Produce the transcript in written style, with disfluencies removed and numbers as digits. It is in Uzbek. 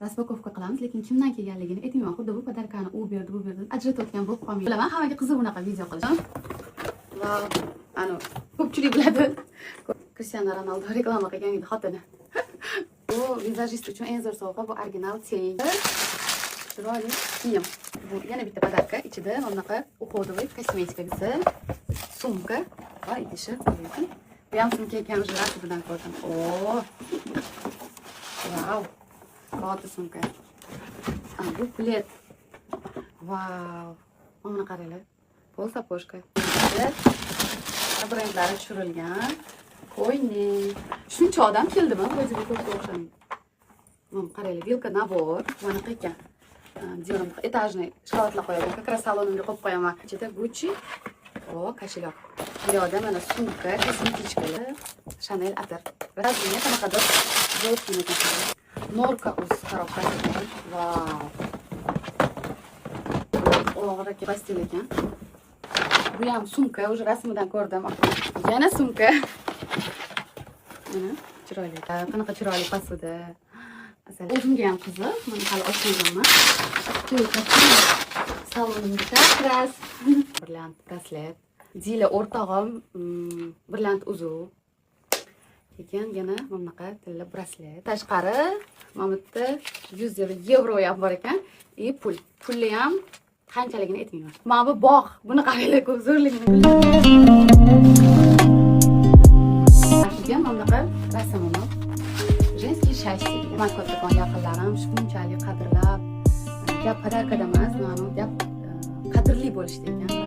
raspakovka qilamiz, lekin kimdan kelganligini aytmayman. Xuddi bu podarkani u berdi, bu berdi. Ajratayotgan bo'lib qolmayman. Bilaman, hammaga qiziq bunaqa video qilishim. Va ana ko'pchilik biladi. Cristiano Ronaldo reklama qilgan edi xotini. Bu vizajist uchun eng zo'r sovg'a, bu original teng. Chiroyli kiyim. Bu yana bitta podarka, ichida mana bunaqa uходовый kosmetikasi, sumka va idishi. Bu ham sumka ekan, уже rasmidan ko'rdim. Oo. Vau. Katta sumka. Bu plet. Vau. Mana qaranglar. Pol saposhka. Brendlari tushirilgan. Qo'yni. Shuncha odam keldimi? O'ziga ko'p o'xshamaydi. Mana qaranglar, vilka nabor. Mana ekan. Diyorum etajniy shkatlar qo'yaman. Как раз salonimga qo'yib qo'yaman. Ichida Gucci. O, kashilok. Bu yerda mana sumka, kosmetichkalar, Chanel atir. Razmeri qanaqadir zo'r ekan. Norka uz korobkasi. Vau. Og'ir pastel ekan. Bu ham sumka, уже rasmidan ko'rdim. Yana sumka. Mana chiroyli. Qanaqa chiroyli posuda. Asal o'zimga ham qiziq. Mana hali ochmaganman. Salonimda kras. Brilliant braslet. Dila o'rtog'im brilliant uzuv. Keyin yana bunaqa tilla braslet. Tashqari mana bu yerda 100 yevro ham bor ekan. Pulli ham qanchaligini aytmayman. Mana bu bog', buni qaranglar, ko'p zo'rligini.